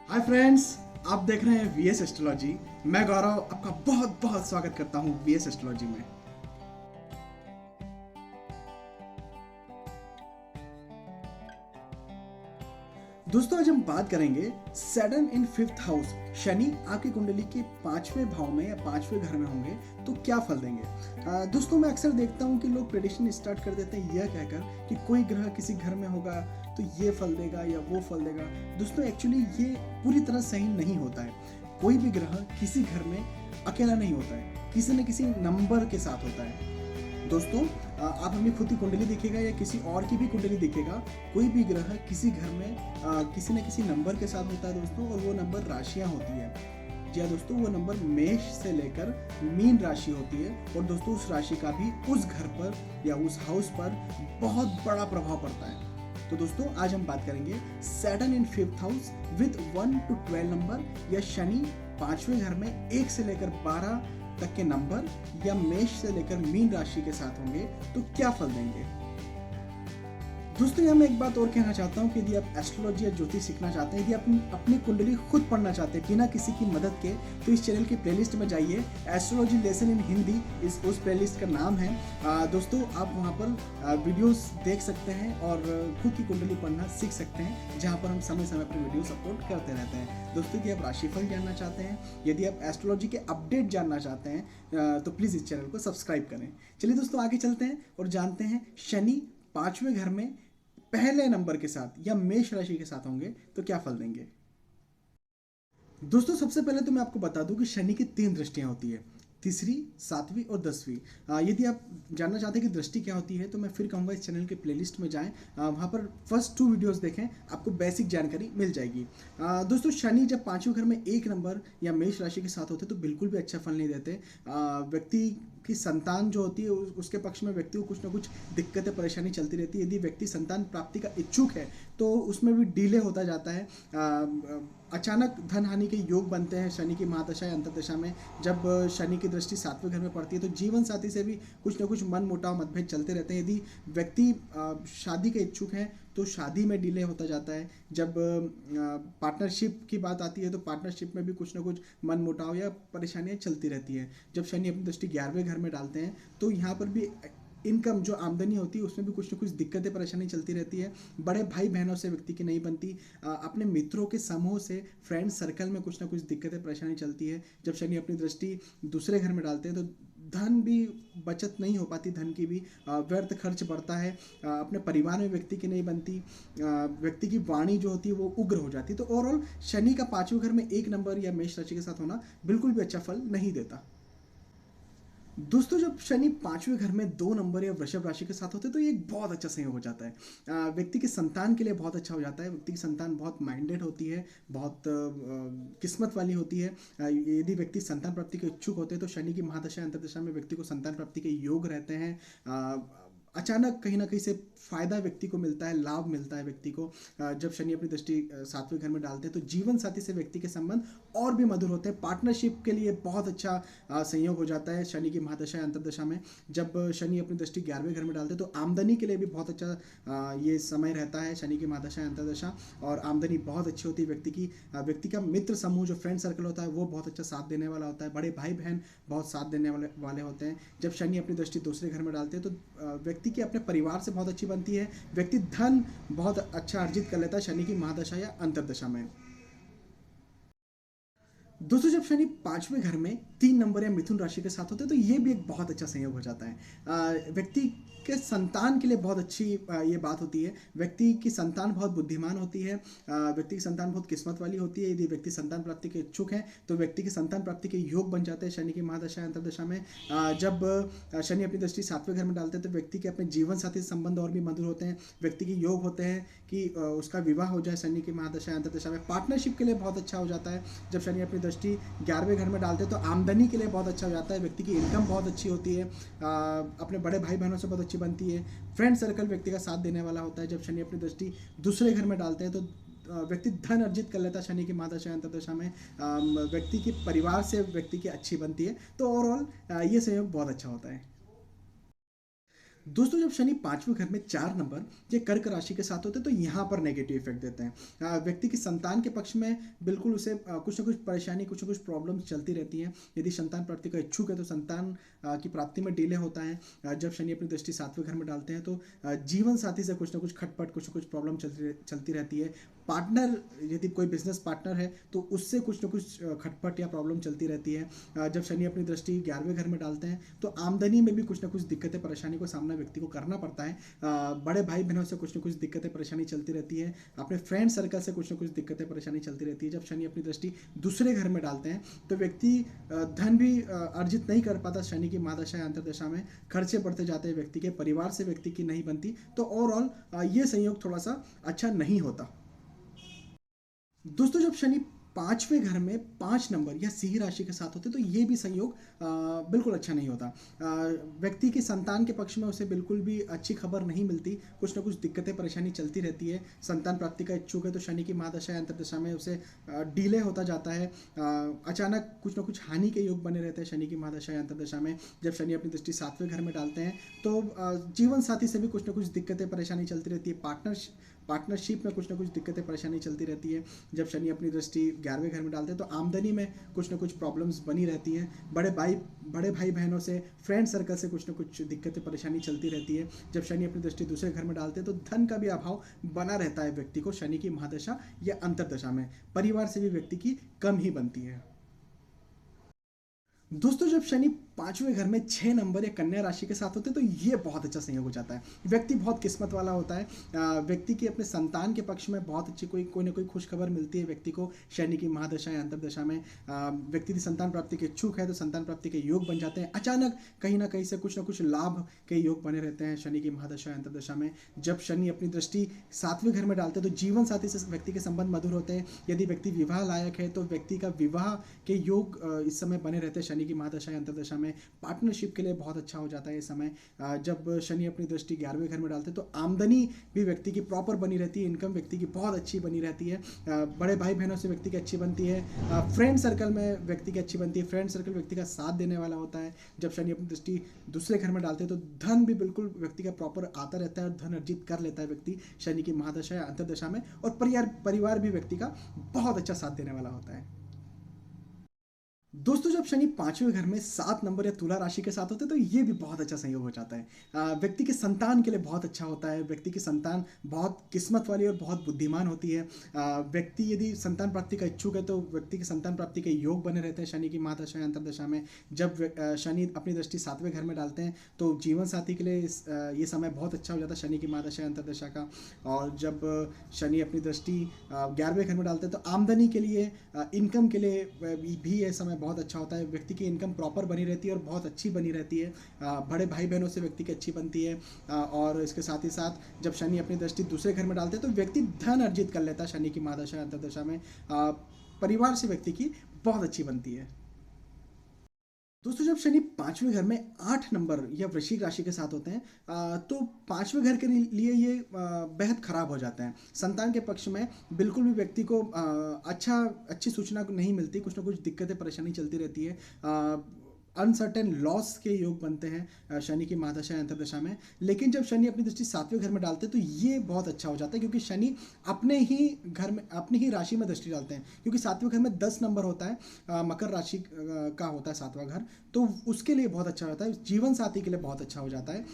Hi friends, आप देख रहे हैं वीएस एस्ट्रोलॉजी। मैं गौरव आपका बहुत बहुत स्वागत करता हूं वीएस एस्ट्रोलॉजी में। दोस्तों, आज हम बात करेंगे Saturn in fifth house. Shani आपकी कुंडली के 5वें भाव में या 5वें घर में होंगे तो क्या फल देंगे। दोस्तों, मैं अक्सर देखता हूं कि लोग प्रेडिक्शन स्टार्ट कर देते हैं यह कहकर कि कोई ग्रह किसी घर में होगा तो ये फल देगा या वो फल देगा। दोस्तों, एक्चुअली ये पूरी तरह सही नहीं होता है। कोई भी ग्रह किसी घर में अकेला नहीं होता है, किसी न किसी नंबर के साथ होता है। दोस्तों, आप अपनी खुद की कुंडली देखिएगा या किसी और की भी कुंडली देखिएगा, कोई भी ग्रह किसी घर में किसी न किसी नंबर के साथ होता है दोस्तों, और वो नंबर राशियां होती है। जी हाँ दोस्तों, वो नंबर मेष से लेकर मीन राशि होती है, और दोस्तों उस राशि का भी उस घर पर या उस हाउस पर बहुत बड़ा प्रभाव पड़ता है। तो दोस्तों, आज हम बात करेंगे Saturn in fifth house with 1 to 12 number, या शनि 5वें घर में 1 से लेकर 12 तक के नंबर या मेष से लेकर मीन राशि के साथ होंगे तो क्या फल देंगे। दोस्तों, यहाँ मैं एक बात और कहना चाहता हूँ कि यदि आप एस्ट्रोलॉजी या ज्योतिष सीखना चाहते हैं, यदि आप अपनी कुंडली खुद पढ़ना चाहते हैं बिना किसी की मदद के, तो इस चैनल की प्लेलिस्ट में जाइए। एस्ट्रोलॉजी लेसन इन हिंदी उस प्लेलिस्ट का नाम है। दोस्तों, आप वहाँ पर वीडियोस देख सकते हैं और खुद की कुंडली पढ़ना सीख सकते हैं, जहाँ पर हम समय समय पर वीडियोस अपलोड करते रहते हैं। दोस्तों, यदि आप राशिफल जानना चाहते हैं, यदि आप एस्ट्रोलॉजी के अपडेट जानना चाहते हैं, तो प्लीज़ इस चैनल को सब्सक्राइब करें। चलिए दोस्तों, आगे चलते हैं और जानते हैं शनि 5वें घर में पहले नंबर के साथ या मेष राशि के साथ होंगे तो क्या फल देंगे। दोस्तों, सबसे पहले तो मैं आपको बता दूं कि शनि की 3 दृष्टियां होती है, तीसरी, 7वीं और 10वीं। यदि आप जानना चाहते हैं कि दृष्टि क्या होती है, तो मैं फिर कहूँगा इस चैनल के प्लेलिस्ट में जाएं, वहाँ पर फर्स्ट 2 वीडियोस देखें, आपको बेसिक जानकारी मिल जाएगी। दोस्तों, शनि जब 5वें घर में 1 नंबर या मेष राशि के साथ होते तो बिल्कुल भी अच्छा फल नहीं देते। व्यक्ति की संतान जो होती है उसके पक्ष में व्यक्ति को कुछ ना कुछ दिक्कतें परेशानी चलती रहती है। यदि व्यक्ति संतान प्राप्ति का इच्छुक है तो उसमें भी डिले होता जाता है। अचानक धन हानि के योग बनते हैं शनि की महादशा या अंतर्दशा में। जब शनि की दृष्टि 7वें घर में पड़ती है तो जीवन साथी से भी कुछ ना कुछ मन मुटाव मतभेद चलते रहते हैं। यदि व्यक्ति शादी के इच्छुक हैं तो शादी में डिले होता जाता है। जब पार्टनरशिप की बात आती है तो पार्टनरशिप में भी कुछ ना कुछ मन मुटाव या परेशानियां चलती रहती हैं। जब शनि अपनी दृष्टि 11वें घर में डालते हैं तो यहाँ पर भी इनकम जो आमदनी होती है उसमें भी कुछ ना कुछ दिक्कतें परेशानी चलती रहती है। बड़े भाई बहनों से व्यक्ति की नहीं बनती। अपने मित्रों के समूह से, फ्रेंड सर्कल में कुछ ना कुछ दिक्कतें परेशानी चलती है। जब शनि अपनी दृष्टि दूसरे घर में डालते हैं तो धन भी बचत नहीं हो पाती, धन की भी व्यर्थ खर्च बढ़ता है। अपने परिवार में व्यक्ति की नहीं बनती। व्यक्ति की वाणी जो होती है वो उग्र हो जाती है। तो ओवरऑल शनि का 5वें घर में 1 नंबर या मेष राशि के साथ होना बिल्कुल भी अच्छा फल नहीं देता। दोस्तों, जब शनि 5वें घर में 2 नंबर या वृषभ राशि के साथ होते हैं तो ये एक बहुत अच्छा संयोग हो जाता है। व्यक्ति की संतान के लिए बहुत अच्छा हो जाता है। व्यक्ति की संतान बहुत माइंडेड होती है, बहुत किस्मत वाली होती है। यदि व्यक्ति संतान प्राप्ति के इच्छुक होते हैं तो शनि की महादशा अंतर्दशा में व्यक्ति को संतान प्राप्ति के योग रहते हैं। अचानक कहीं ना कहीं से फायदा व्यक्ति को मिलता है, लाभ मिलता है व्यक्ति को। जब शनि अपनी दृष्टि 7वें घर में डालते हैं तो जीवन साथी से व्यक्ति के संबंध और भी मधुर होते हैं। पार्टनरशिप के लिए बहुत अच्छा संयोग हो जाता है शनि की महादशा अंतर्दशा में। जब शनि अपनी दृष्टि 11वें घर में डालते हैं तो आमदनी के लिए भी बहुत अच्छा ये समय रहता है शनि की महादशा अंतर्दशा, और आमदनी बहुत अच्छी होती है व्यक्ति की। व्यक्ति का मित्र समूह जो फ्रेंड सर्कल होता है वो बहुत अच्छा साथ देने वाला होता है। बड़े भाई बहन बहुत साथ देने वाले होते हैं। जब शनि अपनी दृष्टि दूसरे घर में डालते हैं तो व्यक्ति की अपने परिवार से बहुत अच्छी बनती है। व्यक्ति धन बहुत अच्छा अर्जित कर लेता है शनि की महादशा या अंतर्दशा में। दोस्तों, जब शनि 5वें घर में 3 नंबर या मिथुन राशि के साथ होते हैं तो ये भी एक बहुत अच्छा संयोग हो जाता है। व्यक्ति के संतान के लिए बहुत अच्छी ये बात होती है। व्यक्ति की संतान बहुत बुद्धिमान होती है। व्यक्ति की संतान बहुत किस्मत वाली होती है। यदि व्यक्ति संतान प्राप्ति के इच्छुक हैं तो व्यक्ति की संतान प्राप्ति के योग बन जाते हैं शनि की महादशा अंतर्दशा में। जब शनि अपनी दृष्टि 7वें घर में डालते हैं तो व्यक्ति के अपने जीवन साथी से संबंध और भी मधुर होते हैं। व्यक्ति के योग होते हैं कि उसका विवाह हो जाए शनि की महादशा अंतर्दशा में। पार्टनरशिप के लिए बहुत अच्छा हो जाता है। जब शनि अपनी दृष्टि 11वें घर में डालते हैं तो आमदनी के लिए बहुत अच्छा हो जाता है। व्यक्ति की इनकम बहुत अच्छी होती है। अपने बड़े भाई बहनों से बहुत अच्छी बनती है। फ्रेंड सर्कल व्यक्ति का साथ देने वाला होता है। जब शनि अपनी दृष्टि दूसरे घर में डालते हैं तो व्यक्ति धन अर्जित कर लेता है शनि की महादशा अंतर्दशा में। व्यक्ति के परिवार से व्यक्ति की अच्छी बनती है। तो ओवरऑल ये संयोग बहुत अच्छा होता है। दोस्तों जब शनि पांचवें घर में 4 नंबर ये कर्क राशि के साथ होते हैं तो यहाँ पर नेगेटिव इफेक्ट देते हैं। व्यक्ति की संतान के पक्ष में बिल्कुल उसे कुछ ना कुछ परेशानी, कुछ ना कुछ प्रॉब्लम्स चलती रहती हैं। यदि संतान प्राप्ति का इच्छुक है तो संतान की प्राप्ति में डिले होता है। जब शनि अपनी दृष्टि 7वें घर में डालते हैं तो जीवन साथी से कुछ ना कुछ खटपट, कुछ ना कुछ प्रॉब्लम चलती रहती है। पार्टनर, यदि कोई बिजनेस पार्टनर है तो उससे कुछ ना कुछ खटपट या प्रॉब्लम चलती रहती है। जब शनि अपनी दृष्टि 11वें घर में डालते हैं तो आमदनी में भी कुछ ना कुछ दिक्कतें, परेशानी को सामना व्यक्ति को करना पड़ता है। बड़े भाई बहनों से कुछ ना कुछ दिक्कतें, परेशानी चलती रहती है। अपने फ्रेंड सर्कल से कुछ ना कुछ दिक्कतें, परेशानी चलती रहती है। जब शनि अपनी दृष्टि दूसरे घर में डालते हैं तो व्यक्ति धन भी अर्जित नहीं कर पाता। शनि की महादशा या अंतर्दशा में खर्चे बढ़ते जाते हैं व्यक्ति के, परिवार से व्यक्ति की नहीं बनती। तो ओवरऑल ये संयोग थोड़ा सा अच्छा नहीं होता। दोस्तों जब शनि 5वें घर में 5 नंबर या सिंह राशि के साथ होते तो ये भी संयोग बिल्कुल अच्छा नहीं होता। व्यक्ति की संतान के पक्ष में उसे बिल्कुल भी अच्छी खबर नहीं मिलती। कुछ ना कुछ दिक्कतें, परेशानी चलती रहती है। संतान प्राप्ति का इच्छुक है तो शनि की महादशा या अंतर्दशा में उसे डिले होता जाता है। अचानक कुछ ना कुछ हानि के योग बने रहते हैं शनि की महादशा या अंतर्दशा में। जब शनि अपनी दृष्टि 7वें घर में डालते हैं तो जीवन साथी से भी कुछ ना कुछ दिक्कतें, परेशानी चलती रहती है। पार्टनरशिप में कुछ ना कुछ दिक्कतें, परेशानी चलती रहती है। जब शनि अपनी दृष्टि 11वें घर में डालते हैं तो आमदनी में कुछ ना कुछ प्रॉब्लम्स बनी रहती हैं। बड़े भाई बहनों से, फ्रेंड सर्कल से कुछ ना कुछ दिक्कतें, परेशानी चलती रहती है। जब शनि अपनी दृष्टि दूसरे घर में डालते हैं तो धन का भी अभाव बना रहता है व्यक्ति को शनि की महादशा या अंतर्दशा में। परिवार से भी व्यक्ति की कम ही बनती है। दोस्तों जब शनि 5वें घर में 6 नंबर या कन्या राशि के साथ होते हैं तो ये बहुत अच्छा संयोग हो जाता है। व्यक्ति बहुत किस्मत वाला होता है। व्यक्ति की अपने संतान के पक्ष में बहुत अच्छी कोई ना कोई खुश खबर मिलती है व्यक्ति को शनि की महादशा या अंतर्दशा में। व्यक्ति की संतान प्राप्ति के इच्छुक है तो संतान प्राप्ति के योग बन जाते हैं। अचानक कहीं ना कहीं से कुछ ना कुछ लाभ के योग बने रहते हैं शनि की महादशा या अंतर्दशा में। जब शनि अपनी दृष्टि 7वें घर में डालते हैं तो जीवन साथी से व्यक्ति के संबंध मधुर होते हैं। यदि व्यक्ति विवाह लायक है तो व्यक्ति का विवाह के योग इस समय बने रहते हैं शनि की महादशा या अंतर्दशा में। पार्टनरशिप के लिए बहुत अच्छा हो जाता है ये समय। जब शनि अपनी दृष्टि 11वें घर में डालते हैं तो आमदनी भी व्यक्ति की प्रॉपर बनी रहती है। इनकम व्यक्ति की बहुत अच्छी बनी रहती है। बड़े भाई बहनों से व्यक्ति की अच्छी बनती है। फ्रेंड सर्कल में व्यक्ति की अच्छी बनती है। फ्रेंड सर्कल व्यक्ति का साथ देने वाला होता है। जब शनि अपनी दृष्टि दूसरे घर में डालते हैं तो धन भी बिल्कुल व्यक्ति का प्रॉपर आता रहता है और धन अर्जित कर लेता है व्यक्ति शनि की महादशा या अंतर्दशा में। और परिवार भी व्यक्ति का बहुत अच्छा साथ देने वाला होता है। दोस्तों जब शनि 5वें घर में 7 नंबर या तुला राशि के साथ होते हैं तो ये भी बहुत अच्छा संयोग हो जाता है। व्यक्ति के संतान के लिए बहुत अच्छा होता है। व्यक्ति की संतान बहुत किस्मत वाली और बहुत बुद्धिमान होती है। व्यक्ति यदि संतान प्राप्ति का इच्छुक है तो व्यक्ति की संतान प्राप्ति के योग बने रहते हैं शनि की महादशा या अंतर्दशा में। जब शनि अपनी दृष्टि 7वें घर में डालते हैं तो जीवन साथी के लिए ये समय बहुत अच्छा हो जाता है शनि की महादशा या अंतर्दशा का। और जब शनि अपनी दृष्टि 11वें घर में डालते हैं तो आमदनी के लिए, इनकम के लिए भी ये समय बहुत अच्छा होता है। व्यक्ति की इनकम प्रॉपर बनी रहती है और बहुत अच्छी बनी रहती है। बड़े भाई बहनों से व्यक्ति की अच्छी बनती है। और इसके साथ ही साथ जब शनि अपनी दृष्टि दूसरे घर में डालते हैं तो व्यक्ति धन अर्जित कर लेता है शनि की महादशा अंतर्दशा में। परिवार से व्यक्ति की बहुत अच्छी बनती है। दोस्तों जब शनि 5वें घर में 8 नंबर या वृश्चिक राशि के साथ होते हैं तो 5वें घर के लिए ये बेहद खराब हो जाता है। संतान के पक्ष में बिल्कुल भी व्यक्ति को अच्छी सूचना नहीं मिलती। कुछ ना कुछ दिक्कतें, परेशानी चलती रहती है। अनसर्टेन लॉस के योग बनते हैं शनि की महादशा या अंतर्दशा में। लेकिन जब शनि अपनी दृष्टि 7वें घर में डालते हैं तो ये बहुत अच्छा हो जाता है क्योंकि शनि अपने ही घर में, अपनी ही राशि में दृष्टि डालते हैं। क्योंकि 7वें घर में 10 नंबर होता है, मकर राशि का होता है 7वां घर। तो उसके लिए बहुत अच्छा होता है। जीवन साथी के लिए बहुत अच्छा हो जाता है।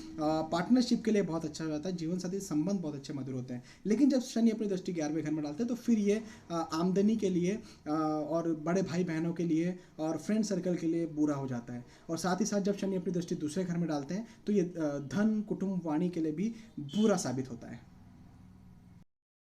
पार्टनरशिप के लिए बहुत अच्छा हो जाता है। जीवन साथी संबंध बहुत अच्छे मधुर होते हैं। लेकिन जब शनि अपनी दृष्टि 11वें घर में डालते हैं तो फिर ये आमदनी के लिए और बड़े भाई बहनों के लिए और फ्रेंड सर्कल के लिए बुरा हो जाता है। और साथ ही साथ जब शनि अपनी दृष्टि दूसरे घर में डालते हैं तो ये धन, कुटुंब, वाणी के लिए भी बुरा साबित होता है।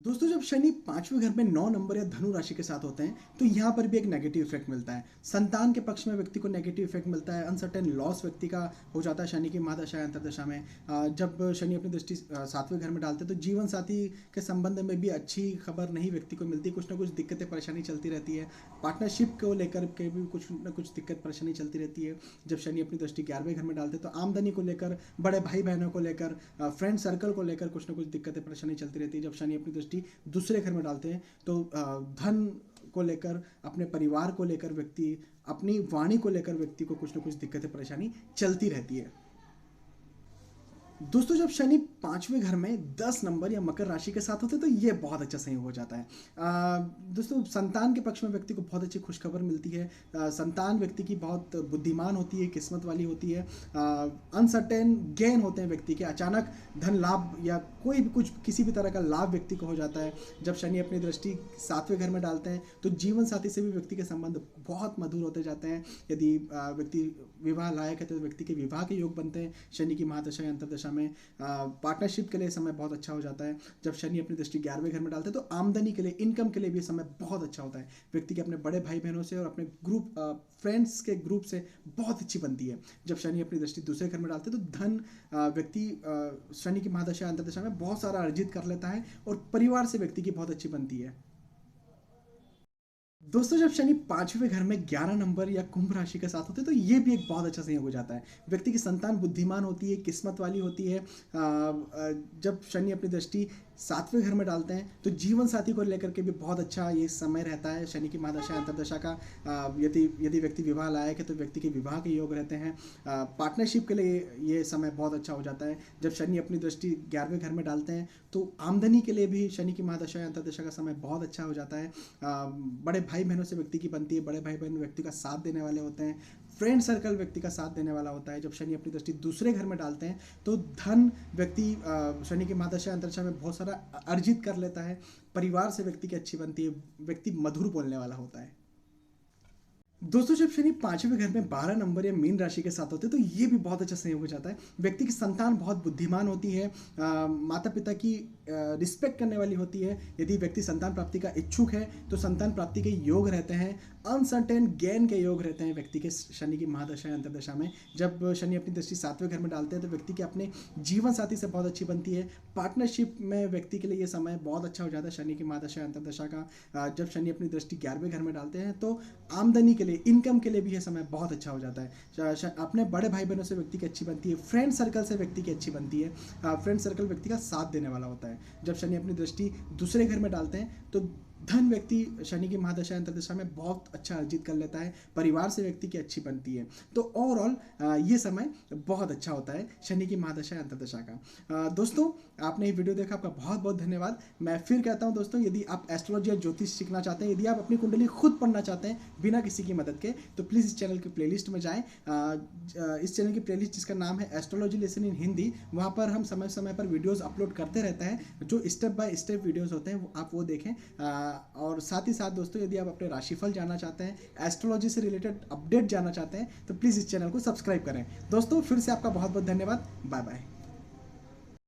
दोस्तों जब शनि 5वें घर में 9 नंबर या धनु राशि के साथ होते हैं तो यहाँ पर भी एक नेगेटिव इफेक्ट मिलता है। संतान के पक्ष में व्यक्ति को नेगेटिव इफेक्ट मिलता है। अनसर्टेन लॉस व्यक्ति का हो जाता है शनि की महादशा या अंतर्दशा में। जब शनि अपनी दृष्टि 7वें घर में डालते हैं तो जीवन साथी के संबंध में भी अच्छी खबर नहीं व्यक्ति को मिलती। कुछ ना कुछ दिक्कतें, परेशानी चलती रहती है। पार्टनरशिप को लेकर के भी कुछ ना कुछ दिक्कत, परेशानी चलती रहती है। जब शनि अपनी दृष्टि 11वें घर में डालते हैं तो आमदनी को लेकर, बड़े भाई बहनों को लेकर, फ्रेंड सर्कल को लेकर कुछ ना कुछ दिक्कतें, परेशानी चलती रहती है। जब शनि अपनी दृष्टि दूसरे घर में डालते हैं तो धन को लेकर, अपने परिवार को लेकर व्यक्ति, अपनी वाणी को लेकर व्यक्ति को कुछ ना कुछ दिक्कतें, परेशानी चलती रहती है। दोस्तों जब शनि पांचवें घर में 10 नंबर या मकर राशि के साथ होते हैं तो ये बहुत अच्छा संयोग हो जाता है। दोस्तों संतान के पक्ष में व्यक्ति को बहुत अच्छी खुशखबर मिलती है। संतान व्यक्ति की बहुत बुद्धिमान होती है, किस्मत वाली होती है। अनसर्टेन गेन होते हैं व्यक्ति के, अचानक धन लाभ या कोई भी कुछ किसी भी तरह का लाभ व्यक्ति को हो जाता है। जब शनि अपनी दृष्टि 7वें घर में डालते हैं तो जीवन साथी से भी व्यक्ति के संबंध बहुत मधुर होते जाते हैं। यदि व्यक्ति विवाह लायक है तो व्यक्ति के विवाह के योग बनते हैं शनि की महादशा या अंतर्दशा में। पार्टनरशिप के लिए समय बहुत अच्छा हो जाता है। जब शनि अपनी दृष्टि 11वें घर में डालते हैं तो आमदनी के लिए, इनकम के लिए भी समय बहुत अच्छा होता है। व्यक्ति के अपने बड़े भाई बहनों से और अपने ग्रुप फ्रेंड्स के ग्रुप से बहुत अच्छी बनती है। जब शनि अपनी दृष्टि दूसरे घर में डालते हैं तो धन व्यक्ति शनि की महादशा अंतर्दशा में बहुत सारा अर्जित कर लेता है और परिवार से व्यक्ति की बहुत अच्छी बनती है। दोस्तों जब शनि 5वें घर में 11 नंबर या कुंभ राशि के साथ होते हैं तो ये भी एक बहुत अच्छा संयोग हो जाता है। व्यक्ति की संतान बुद्धिमान होती है, किस्मत वाली होती है। जब शनि अपनी दृष्टि 7वें घर में डालते हैं तो जीवन साथी को लेकर के भी बहुत अच्छा ये समय रहता है शनि की महादशा अंतर्दशा का। यदि व्यक्ति विवाह लायक है तो व्यक्ति के विवाह के योग रहते हैं। पार्टनरशिप के लिए ये समय बहुत अच्छा हो जाता है। जब शनि अपनी दृष्टि 11वें घर में डालते हैं तो आमदनी के लिए भी शनि की महादशा या अंतर्दशा का समय बहुत अच्छा हो जाता है। बड़े भाई बहनों से व्यक्ति की बनती है, बड़े भाई बहन व्यक्ति का साथ देने वाले होते हैं। फ्रेंड सर्कल व्यक्ति का साथ देने वाला होता है। जब शनि अपनी दृष्टि दूसरे घर में डालते हैं तो धन व्यक्ति शनि की महादशा अंतर्दशा में बहुत सारा अर्जित कर लेता है। परिवार से व्यक्ति की अच्छी बनती है, व्यक्ति मधुर बोलने वाला होता है। दोस्तों जब शनि 5वें घर में 12 नंबर या मीन राशि के साथ होते हैं तो ये भी बहुत अच्छा संयोग हो जाता है। व्यक्ति की संतान बहुत बुद्धिमान होती है, माता पिता की रिस्पेक्ट करने वाली होती है। यदि व्यक्ति संतान प्राप्ति का इच्छुक है तो संतान प्राप्ति के योग रहते हैं। अनसर्टेन गेन के योग रहते हैं व्यक्ति के शनि की महादशा या अंतर्दशा में। जब शनि अपनी दृष्टि 7वें घर में डालते हैं तो व्यक्ति के अपने जीवन साथी से बहुत अच्छी बनती है। पार्टनरशिप में व्यक्ति के लिए ये समय बहुत अच्छा हो जाता है शनि की महादशा या अंतर्दशा का। जब शनि अपनी दृष्टि 11वें घर में डालते हैं तो आमदनी के लिए, इनकम के लिए भी यह समय बहुत अच्छा हो जाता है। अपने बड़े भाई बहनों से व्यक्ति की अच्छी बनती है। फ्रेंड सर्कल से व्यक्ति की अच्छी बनती है। फ्रेंड सर्कल व्यक्ति का साथ देने वाला होता है। जब शनि अपनी दृष्टि दूसरे घर में डालते हैं तो धन व्यक्ति शनि की महादशा अंतर्दशा में बहुत अच्छा अर्जित कर लेता है। परिवार से व्यक्ति की अच्छी बनती है। तो ओवरऑल ये समय बहुत अच्छा होता है शनि की महादशा अंतर्दशा का। दोस्तों आपने ये वीडियो देखा, आपका बहुत बहुत धन्यवाद। मैं फिर कहता हूँ दोस्तों, यदि आप एस्ट्रोलॉजी या ज्योतिष सीखना चाहते हैं, यदि आप अपनी कुंडली खुद पढ़ना चाहते हैं बिना किसी की मदद के, तो प्लीज़ इस चैनल की प्लेलिस्ट में जाएँ। इस चैनल की प्लेलिस्ट जिसका नाम है एस्ट्रोलॉजी लेसन इन हिंदी, वहाँ पर हम समय समय पर वीडियोज़ अपलोड करते रहते हैं। जो स्टेप बाय स्टेप वीडियोज़ होते हैं आप वो देखें। और साथ ही साथ दोस्तों यदि आप अपने राशिफल जानना चाहते हैं, एस्ट्रोलॉजी से रिलेटेड अपडेट जानना चाहते हैं, तो प्लीज़ इस चैनल को सब्सक्राइब करें। दोस्तों फिर से आपका बहुत बहुत धन्यवाद। Bye bye.